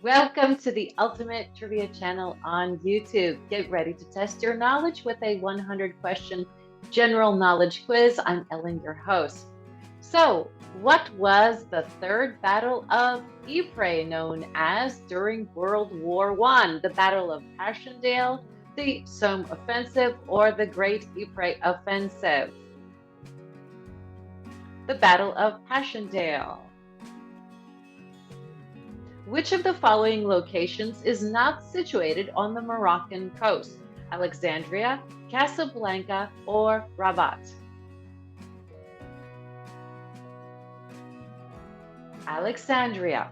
Welcome to the Ultimate Trivia channel on YouTube. Get ready to test your knowledge with a 100-question general knowledge quiz. I'm Ellen, your host. So, what was the Third Battle of Ypres known as during World War I? The Battle of Passchendaele, the Somme Offensive, or the Great Ypres Offensive? The Battle of Passchendaele. Which of the following locations is not situated on the Moroccan coast? Alexandria, Casablanca, or Rabat? Alexandria.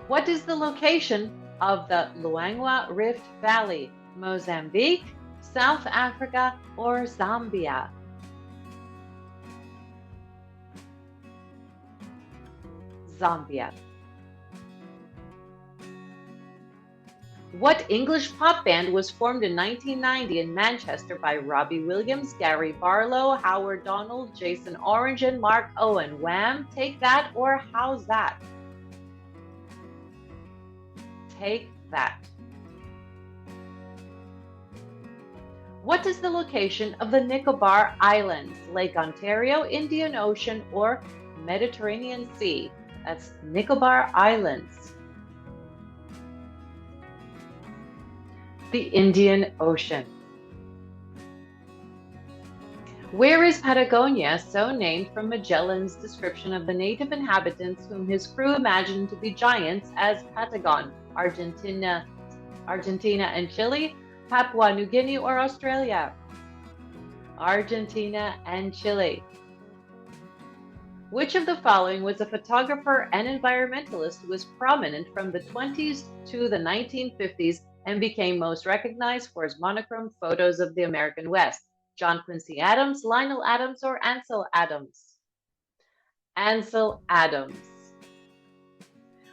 What is the location of the Luangwa Rift Valley? Mozambique, South Africa, or Zambia? Zambia. What English pop band was formed in 1990 in Manchester by Robbie Williams, Gary Barlow, Howard Donald, Jason Orange, and Mark Owen? Wham! Take That or How's That? Take That. What is the location of the Nicobar Islands? Lake Ontario, Indian Ocean, or Mediterranean Sea? That's Nicobar Islands. The Indian Ocean. Where is Patagonia so named from Magellan's description of the native inhabitants whom his crew imagined to be giants as Patagon? Argentina and Chile, Papua New Guinea, or Australia? Argentina and Chile. Which of the following was a photographer and environmentalist who was prominent from the 20s to the 1950s and became most recognized for his monochrome photos of the American West? John Quincy Adams, Lionel Adams, or Ansel Adams? Ansel Adams.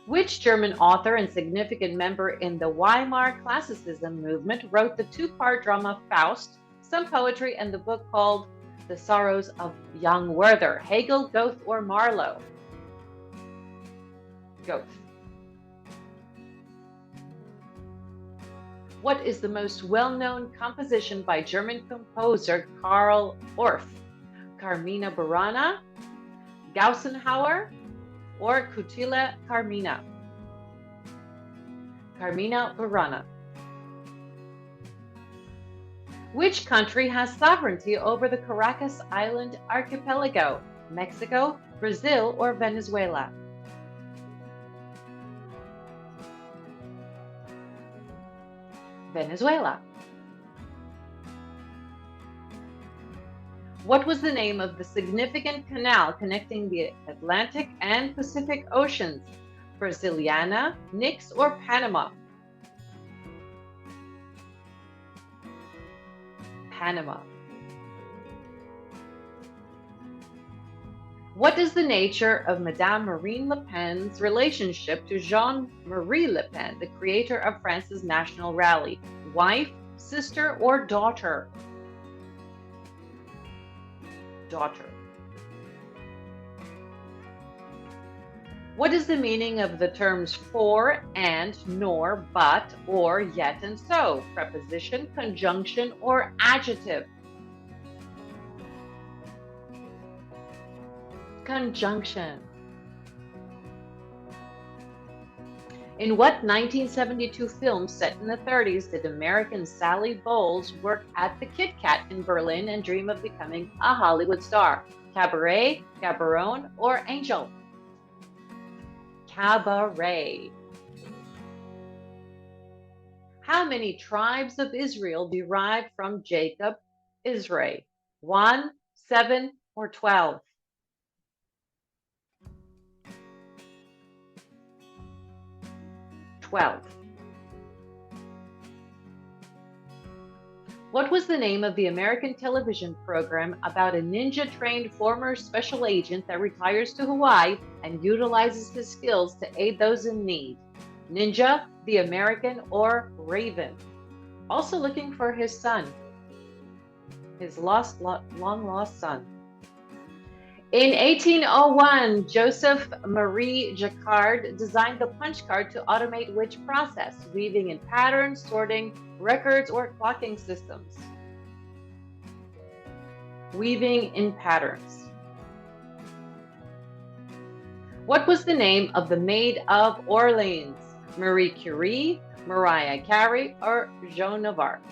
Which German author and significant member in the Weimar Classicism movement wrote the two-part drama Faust, some poetry, and the book called The Sorrows of Young Werther? Hegel, Goethe, or Marlowe? Goethe. What is the most well-known composition by German composer Karl Orff? Carmina Burana, Gassenhauer, or Cutula Carmina? Carmina Burana. Which country has sovereignty over the Caracas Island archipelago? Mexico, Brazil, or Venezuela? Venezuela. What was the name of the significant canal connecting the Atlantic and Pacific Oceans? Brasiliana, Nix, or Panama? Panama. What is the nature of Madame Marine Le Pen's relationship to Jean-Marie Le Pen, the creator of France's National Rally? Wife, sister, or daughter? Daughter. What is the meaning of the terms for, and, nor, but, or, yet, and so? Preposition, conjunction, or adjective? Conjunction. In what 1972 film set in the 30s did American Sally Bowles work at the Kit Kat in Berlin and dream of becoming a Hollywood star? Cabaret, Gaborone, or Angel? Cabaret. How many tribes of Israel derived from Jacob, Israel? 1, 7, or 12? 12. What was the name of the American television program about a ninja-trained former special agent that retires to Hawaii and utilizes his skills to aid those in need? Ninja, The American, or Raven? Also looking for his son, his long-lost son. In 1801, Joseph Marie Jacquard designed the punch card to automate which process? Weaving in patterns, sorting records, or clocking systems? Weaving in patterns. What was the name of the Maid of Orleans? Marie Curie, Mariah Carey, or Joan of Arc?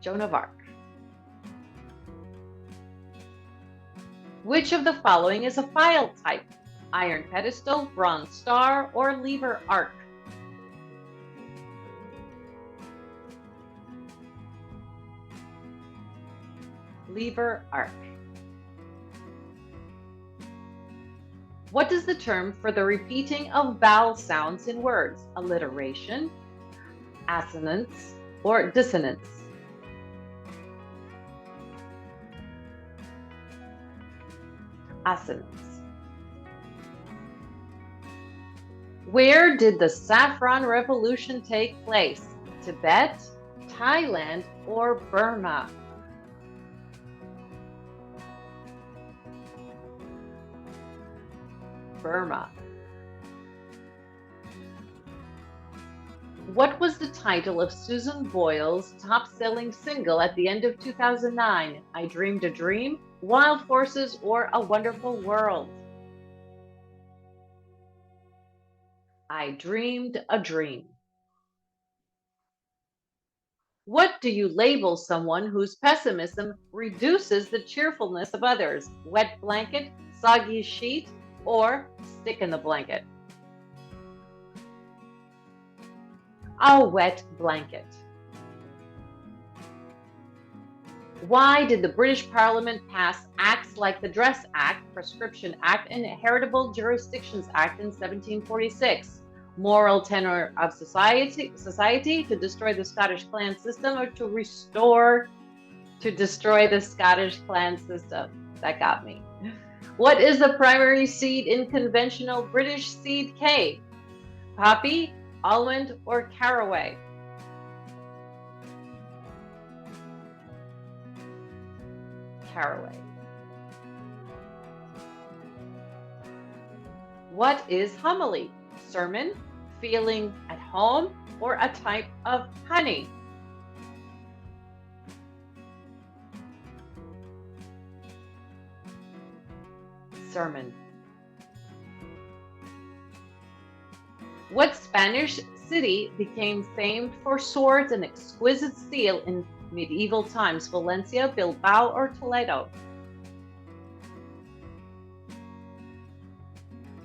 Joan of Arc. Which of the following is a file type? Iron pedestal, bronze star, or lever arc? Lever arc. What is the term for the repeating of vowel sounds in words? Alliteration, assonance, or dissonance? Assonance. Where did the Saffron Revolution take place? Tibet, Thailand, or Burma? Burma. What was the title of Susan Boyle's top-selling single at the end of 2009? I Dreamed a Dream, Wild Horses, or A Wonderful World? I Dreamed a Dream. What do you label someone whose pessimism reduces the cheerfulness of others? Wet blanket, soggy sheet, or stick in the blanket? A wet blanket. Why did the British Parliament pass acts like the Dress Act, Prescription Act, and Heritable Jurisdictions Act in 1746? Moral tenor of society to destroy the Scottish clan system, or to destroy the Scottish clan system? That got me. What is the primary seed in conventional British seed cake? Poppy, almond, or caraway? Caraway. What is homily? Sermon, feeling at home, or a type of honey? Sermon. What Spanish city became famed for swords and exquisite steel in medieval times? Valencia, Bilbao, or Toledo?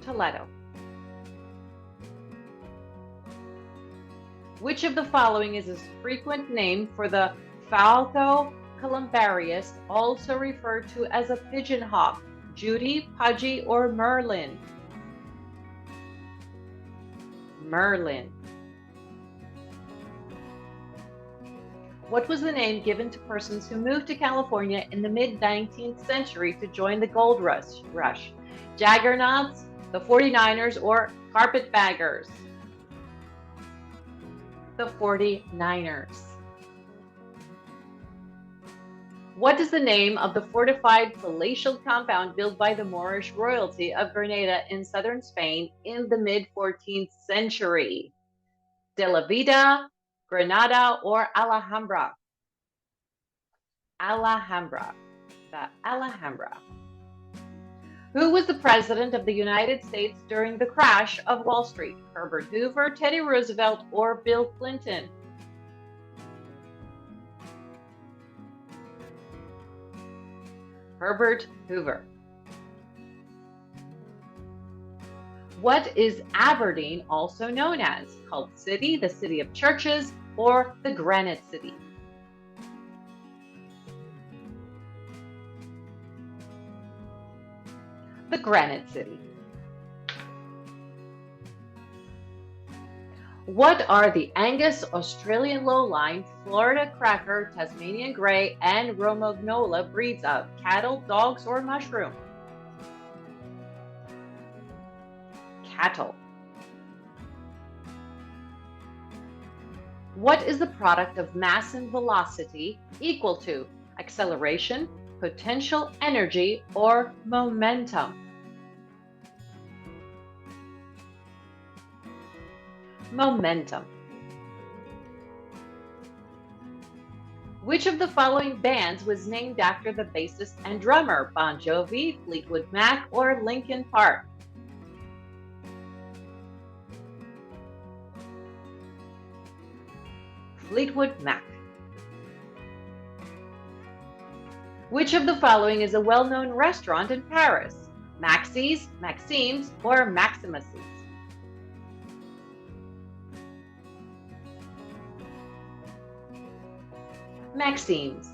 Toledo. Which of the following is a frequent name for the Falco columbarius, also referred to as a pigeon hawk? Judy, Pudgy, or Merlin? Merlin. What was the name given to persons who moved to California in the mid-19th century to join the gold rush? Jaggernauts, the 49ers, or carpetbaggers? The 49ers. What is the name of the fortified palatial compound built by the Moorish royalty of Granada in southern Spain in the mid-14th century? De la Vida, Granada, or Alhambra? Alhambra. The Alhambra. Who was the president of the United States during the crash of Wall Street? Herbert Hoover, Teddy Roosevelt, or Bill Clinton? Herbert Hoover. What is Aberdeen also known as? Cult City, the City of Churches, or the Granite City? The Granite City. What are the Angus, Australian lowline, Florida Cracker, Tasmanian Grey, and Romagnola breeds of? Cattle, dogs, or mushroom? Cattle. What is the product of mass and velocity equal to acceleration, potential energy, or momentum? Momentum. Which of the following bands was named after the bassist and drummer? Bon Jovi, Fleetwood Mac, or Linkin Park? Fleetwood Mac. Which of the following is a well-known restaurant in Paris? Maxis, Maxime's, or Maximus's? Maxime's.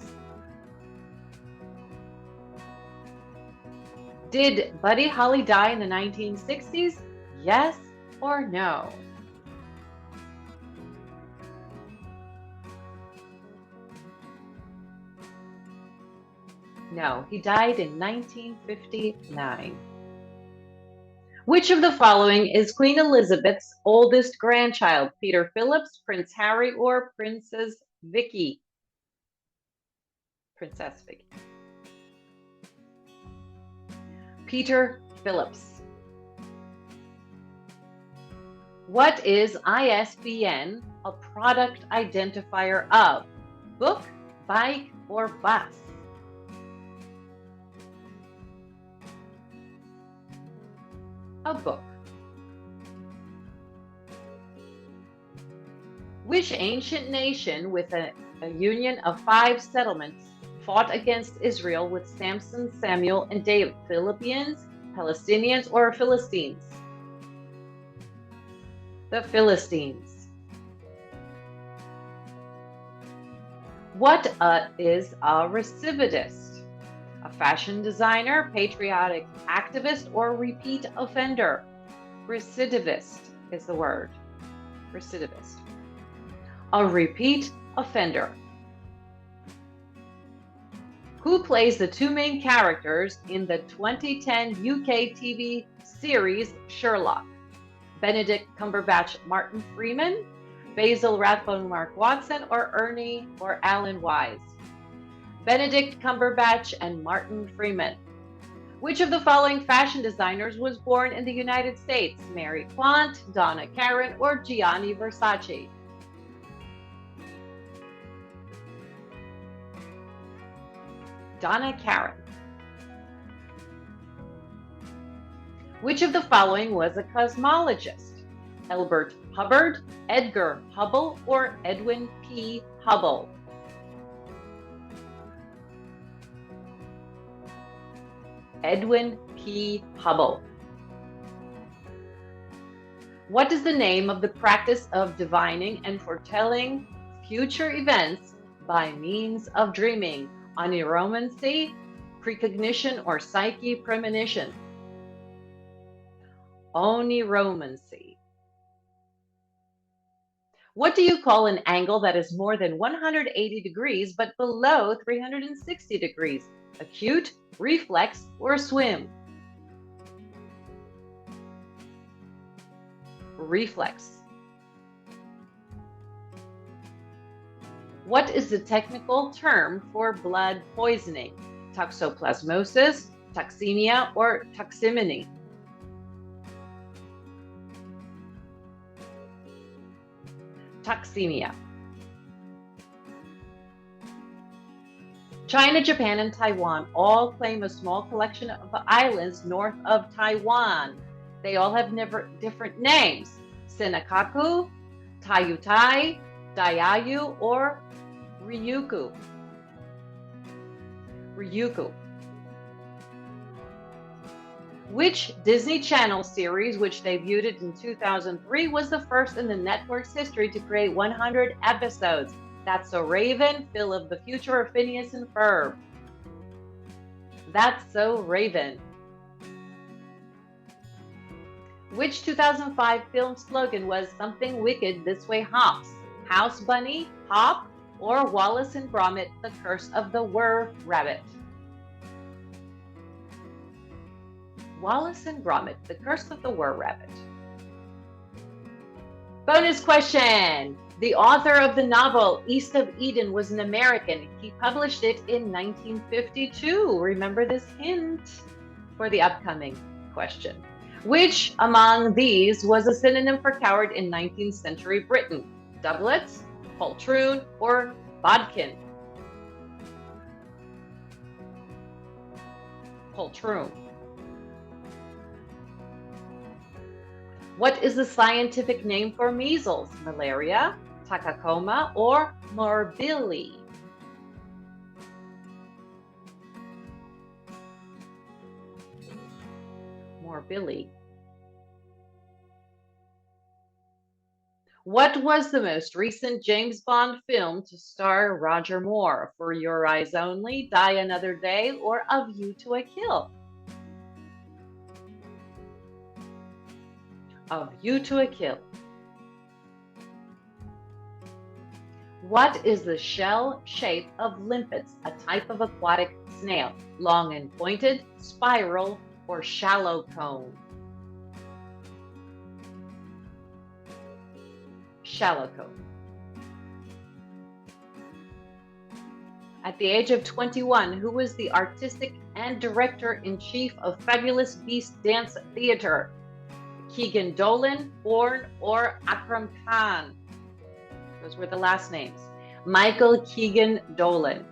Did Buddy Holly die in the 1960s? Yes or no? No, he died in 1959. Which of the following is Queen Elizabeth's oldest grandchild? Peter Phillips, Prince Harry, or Princess Vicky? Princess Vicky. Peter Phillips. What is ISBN a product identifier of? Book, bike, or bus? A book. Which ancient nation with a union of 5 settlements fought against Israel with Samson, Samuel, and David? Philippians, Palestinians, or Philistines? The Philistines. What is a recidivist? A fashion designer, patriotic activist, or repeat offender? Recidivist is the word. Recidivist. A repeat offender. Who plays the 2 main characters in the 2010 UK TV series Sherlock? Benedict Cumberbatch, Martin Freeman, Basil Rathbone, Mark Watson, or Ernie or Alan Wise? Benedict Cumberbatch and Martin Freeman. Which of the following fashion designers was born in the United States? Mary Quant, Donna Karan, or Gianni Versace? Donna Karan. Which of the following was a cosmologist? Elbert Hubbard, Edgar Hubble, or Edwin P. Hubble? Edwin P. Hubble. What is the name of the practice of divining and foretelling future events by means of dreaming? Oniromancy, precognition, or psyche premonition? Oniromancy. What do you call an angle that is more than 180 degrees but below 360 degrees? Acute, reflex, or swim? Reflex. What is the technical term for blood poisoning? Toxoplasmosis, toxemia, or toxeminy? Toxemia. China, Japan, and Taiwan all claim a small collection of islands north of Taiwan. They all have different names: Senkaku, Tayutai, Diaoyu, or Ryukyu. Ryukyu. Which Disney Channel series, which debuted in 2003, was the first in the network's history to create 100 episodes? That's So Raven, Phil of the Future, or Phineas and Ferb? That's So Raven. Which 2005 film slogan was "Something Wicked This Way Hops"? House Bunny, Hop, or Wallace and Gromit, The Curse of the Were-Rabbit? Wallace and Gromit, The Curse of the Were-Rabbit. Bonus question. The author of the novel East of Eden was an American. He published it in 1952. Remember this hint for the upcoming question. Which among these was a synonym for coward in 19th century Britain? Doublets, poltroon, or bodkin? Poltroon. What is the scientific name for measles, malaria, tachocoma, or morbilli? Morbilli. What was the most recent James Bond film to star Roger Moore? For Your Eyes Only, Die Another Day, or A View to a Kill? A View to a Kill. What is the shell shape of limpets, a type of aquatic snail? Long and pointed, spiral, or shallow cone? Shallow cone. At the age of 21, who was the artistic and director-in-chief of Fabulous Beast Dance Theater? Keegan Dolan, Bourne, or Akram Khan? Those were the last names. Michael Keegan Dolan.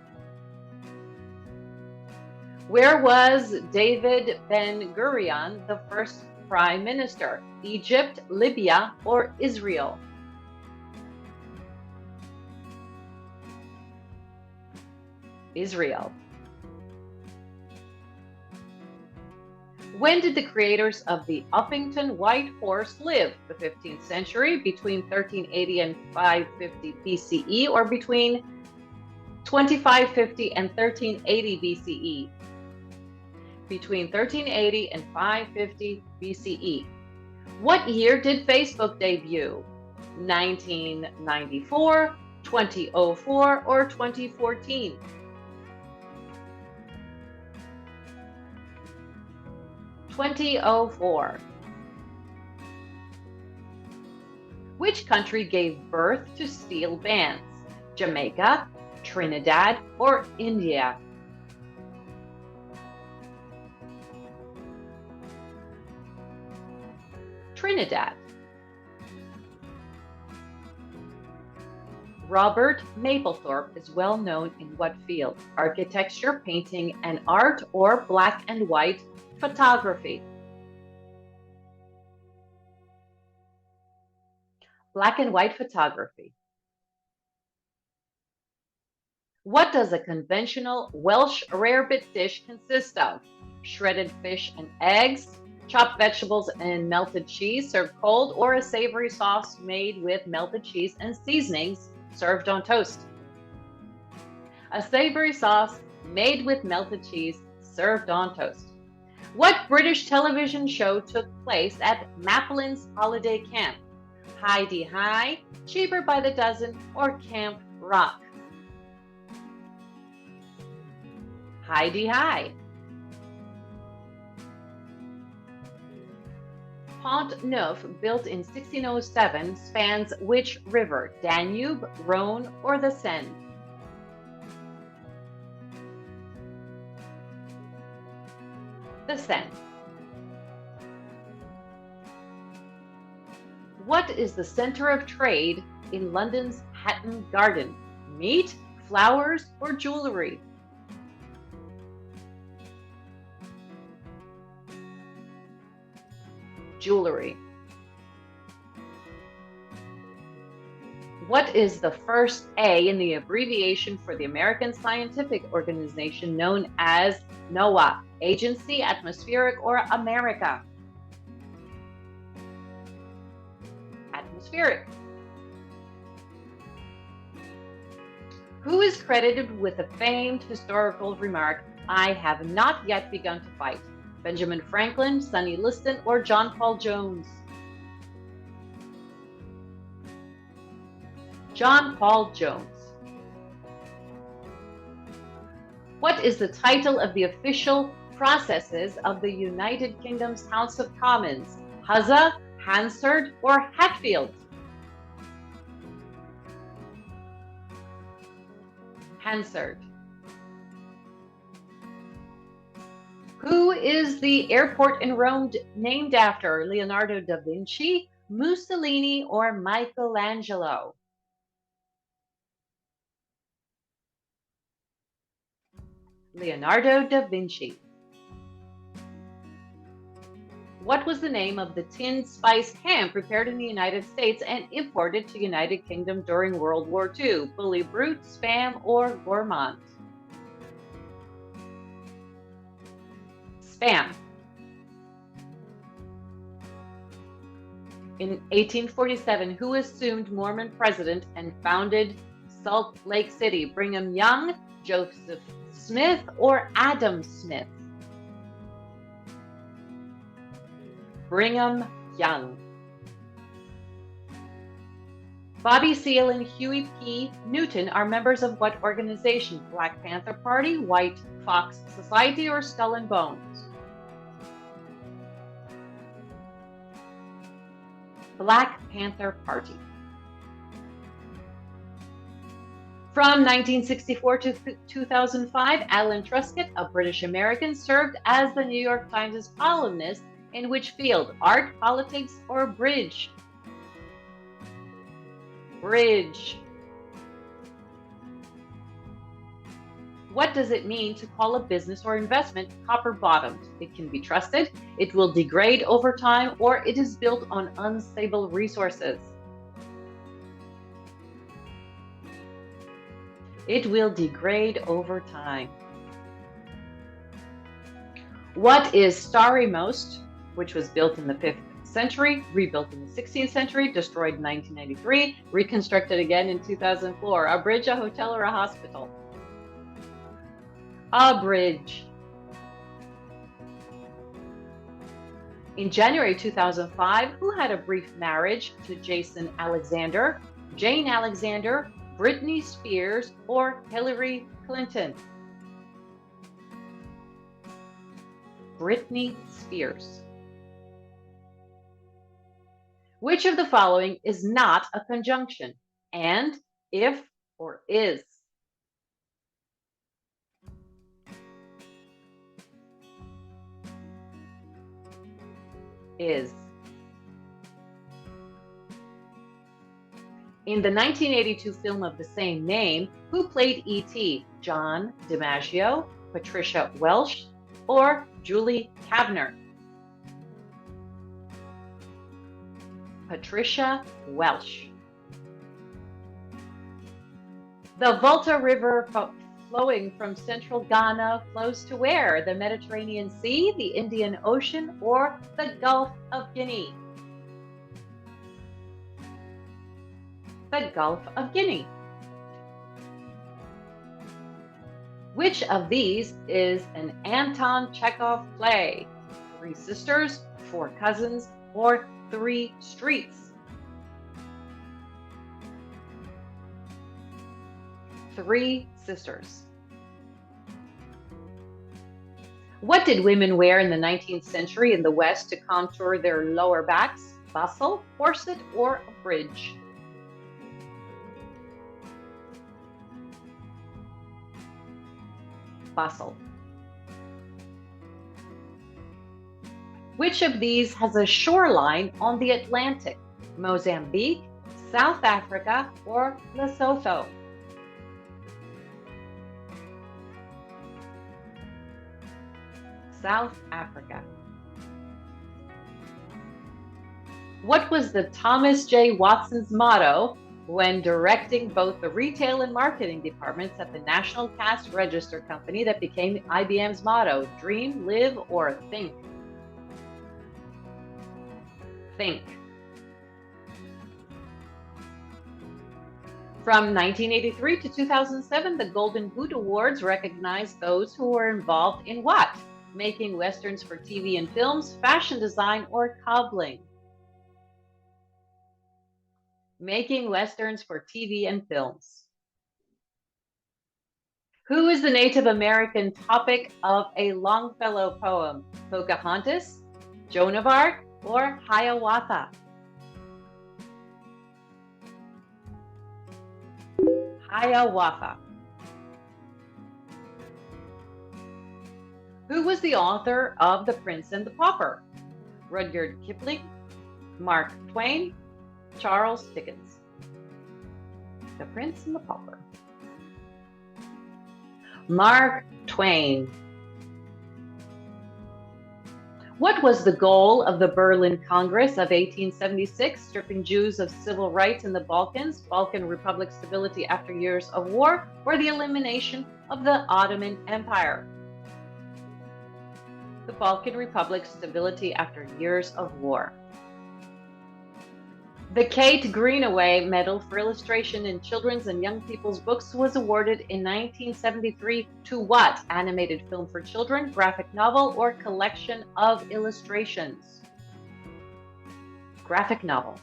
Where was David Ben-Gurion the first prime minister? Egypt, Libya, or Israel? Israel. When did the creators of the Uppington White Horse live? The 15th century, between 1380 and 550 BCE, or between 2550 and 1380 BCE? Between 1380 and 550 BCE. What year did Facebook debut? 1994, 2004, or 2014? 2004. Which country gave birth to steel bands? Jamaica, Trinidad, or India? Trinidad. Robert Mapplethorpe is well known in what field? Architecture, painting, and art, or black and white photography? Black and white photography. What does a conventional Welsh rarebit dish consist of? Shredded fish and eggs, chopped vegetables and melted cheese served cold, or a savory sauce made with melted cheese and seasonings served on toast? A savory sauce made with melted cheese served on toast. What British television show took place at Maplin's holiday camp? Hi-de-Hi, Cheaper by the Dozen, or Camp Rock? Hi-de-Hi. Pont Neuf, built in 1607, spans which river? Danube, Rhone, or the Seine? The Seine. What is the center of trade in London's Hatton Garden? Meat, flowers, or jewelry? Jewelry. What is the first A in the abbreviation for the American scientific organization known as NOAA? Agency, Atmospheric, or America? Atmospheric. Who is credited with the famed historical remark, "I have not yet begun to fight"? Benjamin Franklin, Sonny Liston, or John Paul Jones? John Paul Jones. What is the title of the official processes of the United Kingdom's House of Commons? Huzza, Hansard, or Hatfield? Hansard. Who is the airport in Rome named after? Leonardo da Vinci, Mussolini, or Michelangelo? Leonardo da Vinci. What was the name of the tinned spice ham prepared in the United States and imported to United Kingdom during World War II? Bully Brute, Spam, or Gourmand? Spam. In 1847, who assumed Mormon president and founded Salt Lake City? Brigham Young, Joseph Smith, or Adam Smith? Brigham Young. Bobby Seale and Huey P. Newton are members of what organization? Black Panther Party, White Fox Society, or Skull and Bones? Black Panther Party. From 1964 to 2005, Alan Truscott, a British American, served as the New York Times' columnist in which field? Art, politics, or bridge? Bridge. What does it mean to call a business or investment copper-bottomed? It can be trusted, it will degrade over time, or it is built on unstable resources. It will degrade over time. What is Starry Most, which was built in the 5th century, rebuilt in the 16th century, destroyed in 1993, reconstructed again in 2004? A bridge, a hotel, or a hospital? A bridge. In January 2005, who had a brief marriage to Jason Alexander? Jane Alexander, Britney Spears, or Hillary Clinton? Britney Spears. Which of the following is not a conjunction? And, if, or is? Is. In the 1982 film of the same name, who played E.T.? John DiMaggio, Patricia Welsh, or Julie Kavner? Patricia Welsh. The Volta River flowing from central Ghana flows to where? The Mediterranean Sea, the Indian Ocean, or the Gulf of Guinea? The Gulf of Guinea. Which of these is an Anton Chekhov play? Three Sisters, Four Cousins, or Three Streets? Three Sisters. What did women wear in the 19th century in the West to contour their lower backs? Bustle, corset, or a bridge? Bustle. Which of these has a shoreline on the Atlantic? Mozambique, South Africa, or Lesotho? South Africa. What was the Thomas J. Watson's motto when directing both the retail and marketing departments at the National Cash Register Company that became IBM's motto? Dream, live, or think? Think. From 1983 to 2007, the Golden Boot Awards recognized those who were involved in what? Making Westerns for TV and films, fashion design, or cobbling? Making Westerns for TV and films. Who is the Native American topic of a Longfellow poem? Pocahontas, Joan of Arc, or Hiawatha? Hiawatha. Who was the author of The Prince and the Pauper? Rudyard Kipling, Mark Twain, Charles Dickens. The Prince and the Pauper. Mark Twain. What was the goal of the Berlin Congress of 1876, stripping Jews of civil rights in the Balkans, Balkan Republic stability after years of war, or the elimination of the Ottoman Empire? The Balkan Republic stability after years of war. The Kate Greenaway Medal for Illustration in Children's and Young People's Books was awarded in 1973 to what? Animated film for children, graphic novel, or collection of illustrations? Graphic novel.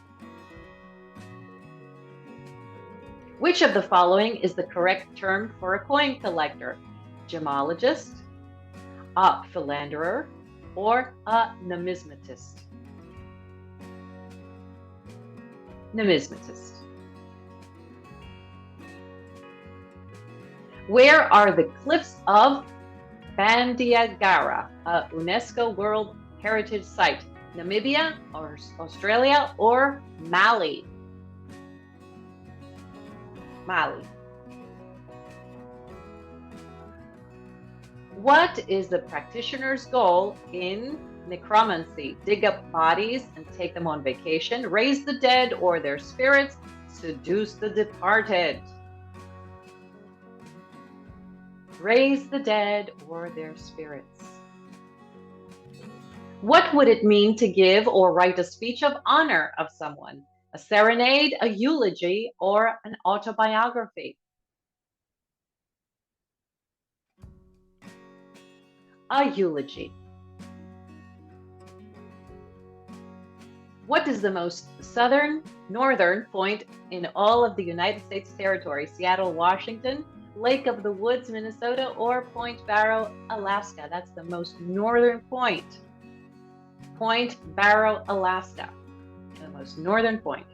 Which of the following is the correct term for a coin collector? Gemologist, a philanderer, or a numismatist? Numismatist. Where are the cliffs of Bandiagara, a UNESCO World Heritage Site? Namibia, or Australia, or Mali? Mali. What is the practitioner's goal in necromancy? Dig up bodies and take them on vacation, raise the dead or their spirits, seduce the departed. Raise the dead or their spirits. What would it mean to give or write a speech of honor of someone? A serenade, a eulogy, or an autobiography? A eulogy. What is the most northern point in all of the United States territory? Seattle, Washington, Lake of the Woods, Minnesota, or Point Barrow, Alaska? That's the most northern point. Point Barrow, Alaska, the most northern point.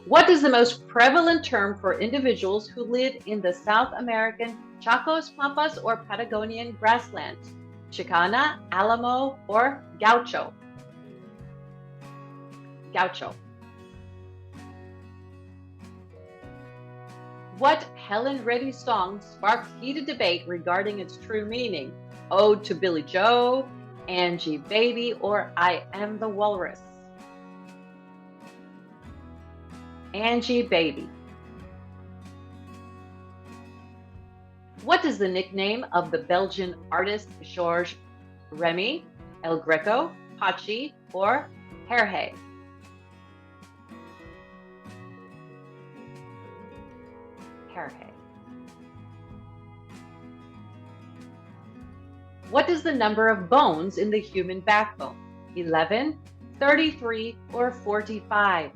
What is the most prevalent term for individuals who live in the South American Chacos, Pampas, or Patagonian grasslands? Chicana, Alamo, or Gaucho? Gaucho. What Helen Reddy song sparked heated debate regarding its true meaning? Ode to Billy Joe, Angie Baby, or I Am the Walrus? Angie Baby. What is the nickname of the Belgian artist Georges Remy, El Greco, Pachi, or Hergé? Hergé. What is the number of bones in the human backbone? 11, 33, or 45?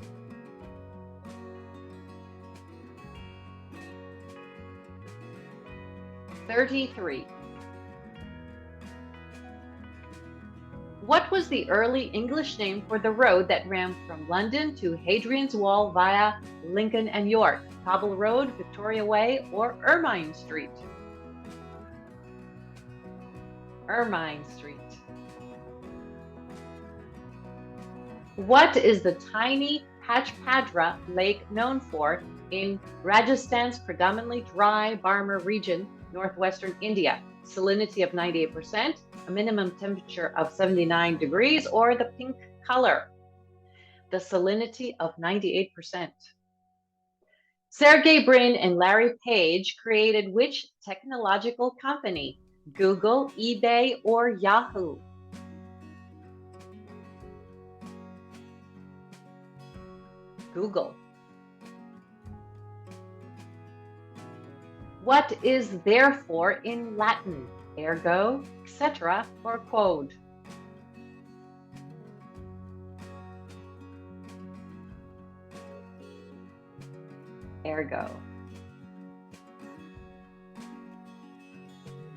33. What was the early English name for the road that ran from London to Hadrian's Wall via Lincoln and York? Cobble Road, Victoria Way, or Ermine Street? Ermine Street. What is the tiny Pachpadra Lake known for in Rajasthan's predominantly dry Barmer region, northwestern India? Salinity of 98%, a minimum temperature of 79 degrees, or the pink color? The salinity of 98%. Sergey Brin and Larry Page created which technological company? Google, eBay, or Yahoo? Google. What is therefore in Latin? Ergo, etc., or quod? Ergo.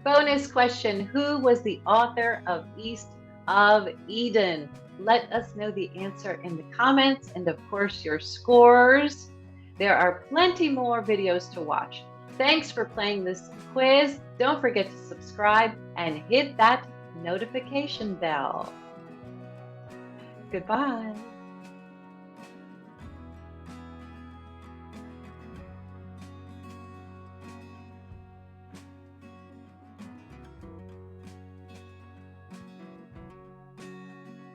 Bonus question: who was the author of East of Eden? Let us know the answer in the comments, and of course your scores. There are plenty more videos to watch. Thanks for playing this quiz. Don't forget to subscribe and hit that notification bell. Goodbye.